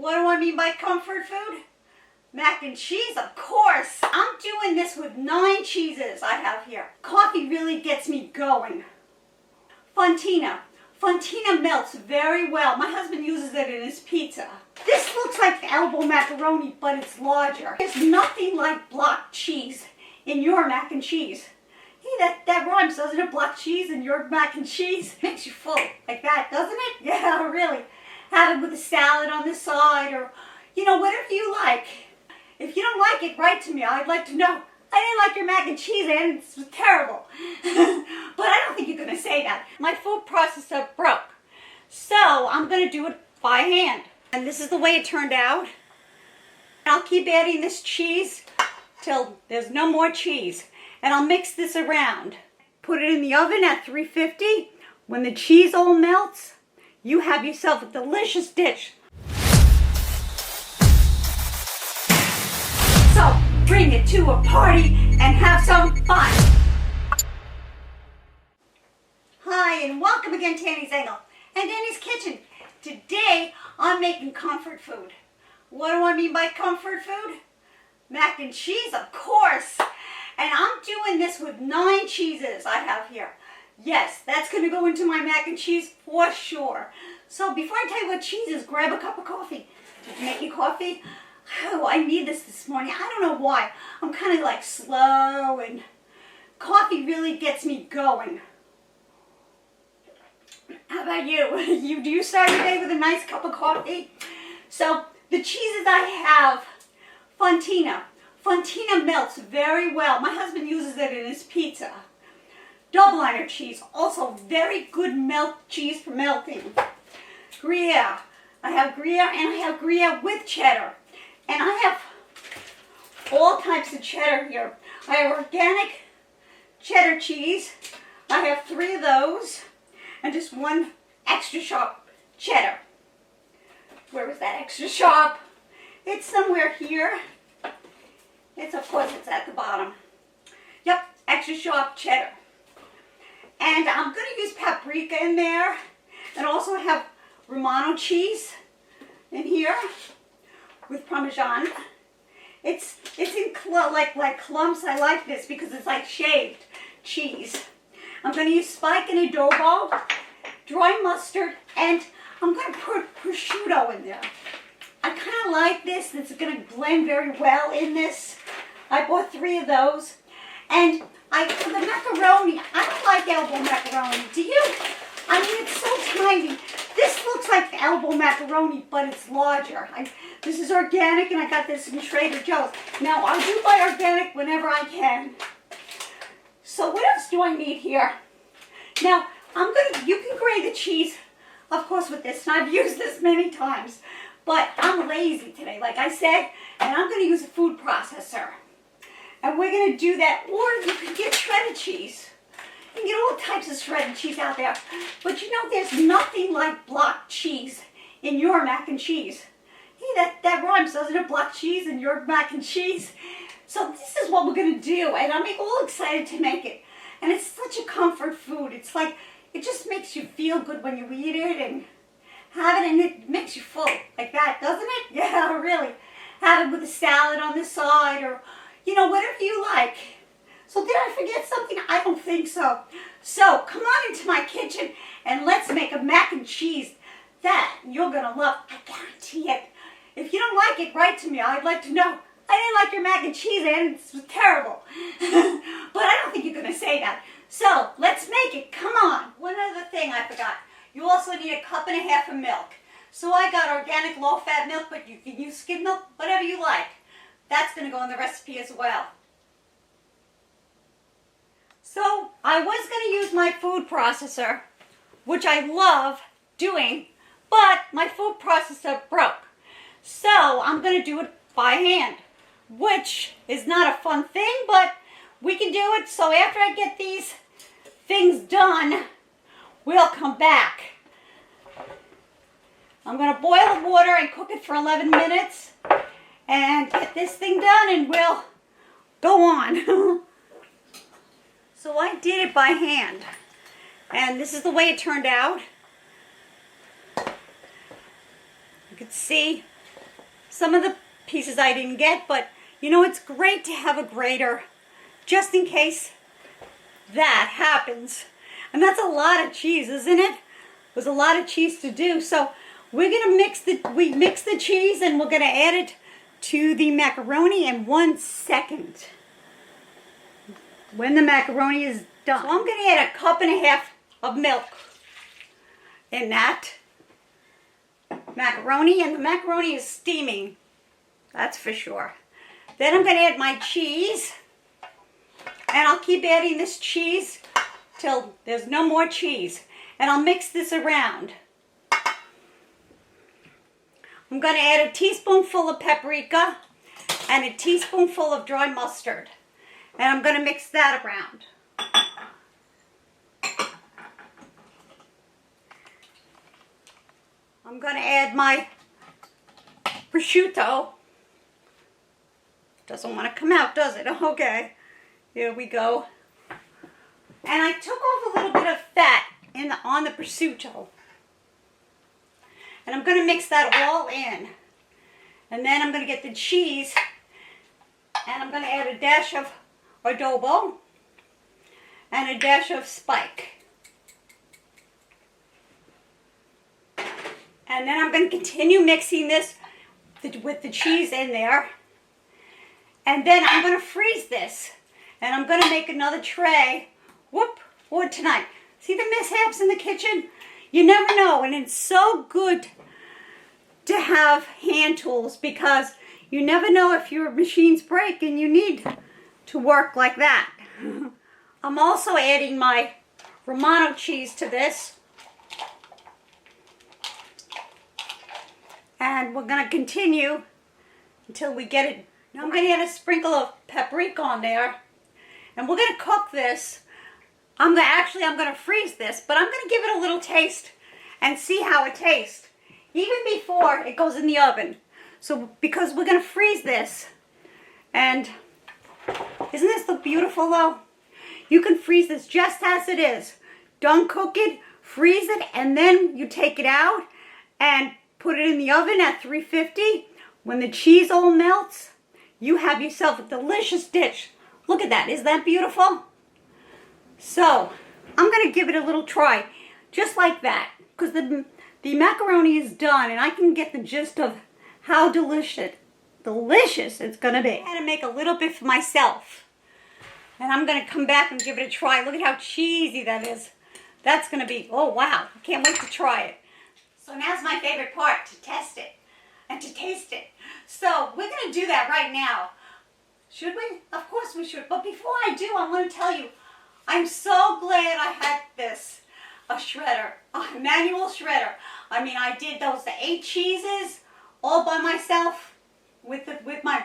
What do I mean by comfort food? Mac and cheese, of course. I'm doing this with 9 cheeses I have here. Coffee really gets me going. Fontina. Fontina melts very well. My husband uses it in his pizza. This looks like elbow macaroni, but it's larger. There's nothing like block cheese in your mac and cheese. Hey, that rhymes, doesn't it? Block cheese in your mac and cheese. Makes you full like that, doesn't it? Yeah, really. Have it with a salad on the side or, whatever you like. If you don't like it, write to me. I'd like to know. I didn't like your mac and cheese, and it was terrible. But I don't think you're going to say that. My food processor broke. So I'm going to do it by hand. And this is the way it turned out. I'll keep adding this cheese till there's no more cheese. And I'll mix this around. Put it in the oven at 350. When the cheese all melts, you have yourself a delicious dish. So bring it to a party and have some fun. Hi, and welcome again to Annie's Angle and Annie's Kitchen. Today I'm making comfort food. What do I mean by comfort food? Mac and cheese, of course. And I'm doing this with 9 cheeses I have here. Yes, that's going to go into my mac and cheese for sure. So before I tell you what cheese is, grab a cup of coffee. Did you make your coffee? Oh, I need this morning. I don't know why. I'm kind of like slow and coffee really gets me going. How about you? Do you start your day with a nice cup of coffee? So the cheeses I have, Fontina. Fontina melts very well. My husband uses it in his pizza. Dubliner cheese, also very good cheese for melting. Gruyère. I have Gruyère and I have Gruyère with cheddar. And I have all types of cheddar here. I have organic cheddar cheese. I have 3 of those. And just 1 extra sharp cheddar. Where was that extra sharp? It's somewhere here. Of course, it's at the bottom. Yep, extra sharp cheddar. And I'm going to use paprika in there. And also have Romano cheese in here with Parmesan. It's in like clumps. I like this because it's like shaved cheese. I'm going to use spike and adobo, dry mustard, and I'm going to put prosciutto in there. I kind of like this. It's going to blend very well in this. I bought 3 of those. And for the macaroni, I don't like elbow macaroni. Do you? I mean, it's so tiny. This looks like elbow macaroni, but it's larger. This is organic, and I got this in Trader Joe's. Now, I do buy organic whenever I can. So what else do I need here? Now, you can grate the cheese, of course, with this, and I've used this many times. But I'm lazy today, like I said, and I'm going to use a food processor. And we're going to do that, or you can get shredded cheese. You can get all types of shredded cheese out there. But there's nothing like block cheese in your mac and cheese. Hey, that rhymes, doesn't it? Block cheese in your mac and cheese. So this is what we're going to do, and I'm all excited to make it. And it's such a comfort food. It's like, it just makes you feel good when you eat it and have it, and it makes you full like that, doesn't it? Yeah, really. Have it with a salad on the side or, whatever you like. So did I forget something? I don't think so. So come on into my kitchen and let's make a mac and cheese that you're going to love. I guarantee it. If you don't like it, write to me. I'd like to know. I didn't like your mac and cheese, and it was terrible. But I don't think you're going to say that. So let's make it. Come on. One other thing I forgot. You also need 1.5 cups of milk. So I got organic low-fat milk, but you can use skim milk, whatever you like. That's going to go in the recipe as well. So I was going to use my food processor, which I love doing, but my food processor broke. So I'm going to do it by hand, which is not a fun thing, but we can do it. So after I get these things done, we'll come back. I'm going to boil the water and cook it for 11 minutes and get this thing done, and we'll go on. So I did it by hand, and this is the way it turned out. You can see Some of the pieces I didn't get, but you know, it's great to have a grater just in case that happens. And that's a lot of cheese, isn't it? There's a lot of cheese to do. So we're gonna mix the cheese and we're gonna add it to the macaroni in 1 second. When the macaroni is done. So I'm gonna add 1.5 cups of milk in that macaroni, and the macaroni is steaming. That's for sure. Then I'm gonna add my cheese, and I'll keep adding this cheese till there's no more cheese. And I'll mix this around. I'm going to add a teaspoonful of paprika and a teaspoonful of dry mustard. And I'm going to mix that around. I'm going to add my prosciutto. Doesn't want to come out, does it? Okay, here we go. And I took off a little bit of fat on the prosciutto. And I'm going to mix that all in. And then I'm going to get the cheese. And I'm going to add a dash of Adobo. And a dash of spike. And then I'm going to continue mixing this with the cheese in there. And then I'm going to freeze this. And I'm going to make another tray. Whoop, for tonight. See the mishaps in the kitchen? You never know, and it's so good to have hand tools because you never know if your machines break and you need to work like that. I'm also adding my Romano cheese to this. And we're going to continue until we get it. Now I'm going to add a sprinkle of paprika on there. And we're going to cook this. I'm going to freeze this, but I'm going to give it a little taste and see how it tastes, even before it goes in the oven. So, because we're going to freeze this, and isn't this look beautiful though? You can freeze this just as it is. Don't cook it, freeze it, and then you take it out and put it in the oven at 350. When the cheese all melts, you have yourself a delicious dish. Look at that, isn't that beautiful? So, I'm going to give it a little try, just like that, because the macaroni is done, and I can get the gist of how delicious it's going to be. I'm going to make a little bit for myself, and I'm going to come back and give it a try. Look at how cheesy that is. That's going to be, oh wow, I can't wait to try it. So now's my favorite part, to test it and to taste it. So, we're going to do that right now. Should we? Of course we should, but before I do, I want to tell you, I'm so glad I had this, a shredder, a manual shredder. I mean, I did the 8 cheeses all by myself with my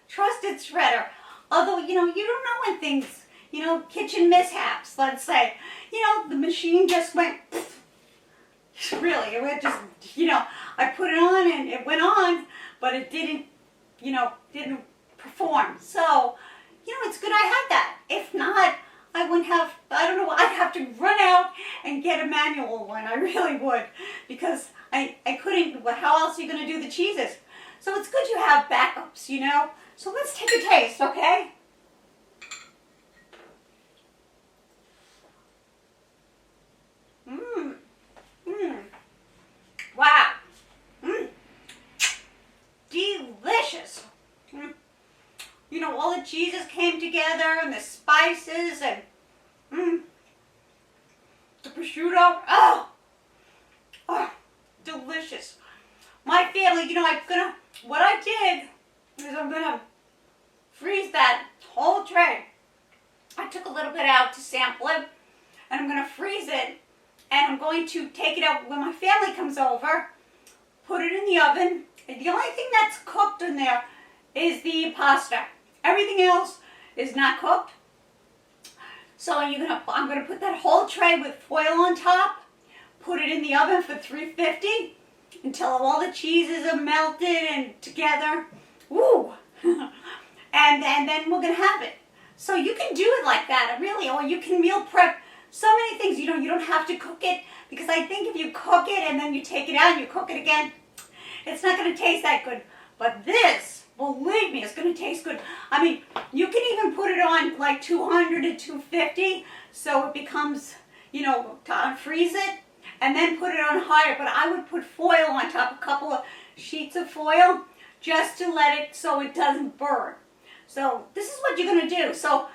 trusted shredder. Although, you know, you don't know when things, you know, kitchen mishaps, let's say. You know, the machine just went, really, it went just, you know, I put it on and it went on, but it didn't, you know, didn't perform. So, you know, it's good I had that. If not, I wouldn't have, I don't know, I'd have to run out and get a manual one. I really would, because I couldn't, how else are you going to do the cheeses? So it's good you have backups, you know. So let's take a taste, okay? Wow. Delicious. You know, all the cheeses came together and the spices and the prosciutto. Oh, delicious. My family, you know, what I did is I'm gonna freeze that whole tray. I took a little bit out to sample it, and I'm gonna freeze it, and I'm going to take it out when my family comes over, put it in the oven. And the only thing that's cooked in there is the pasta. Everything else is not cooked. So I'm gonna put that whole tray with foil on top, put it in the oven for 350 until all the cheeses are melted and together. Woo! and then we're gonna have it. So you can do it like that, really, or you can meal prep so many things. You don't have to cook it, because I think if you cook it and then you take it out and you cook it again, it's not gonna taste that good. But this, believe me, it's going to taste good. I mean, you can even put it on like 200 to 250 so it becomes, you know, to unfreeze it and then put it on higher. But I would put foil on top, a couple of sheets of foil, just to let it so it doesn't burn. So this is what you're going to do. So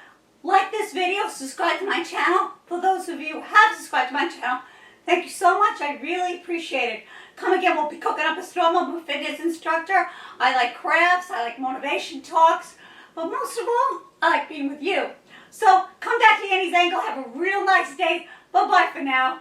like this video, subscribe to my channel. For those of you who have subscribed to my channel, thank you so much. I really appreciate it. Come again, we'll be cooking up a storm. I'm a fitness instructor. I like crafts, I like motivation talks, but most of all, I like being with you. So come back to Annie's Angle. Have a real nice day. Bye-bye for now.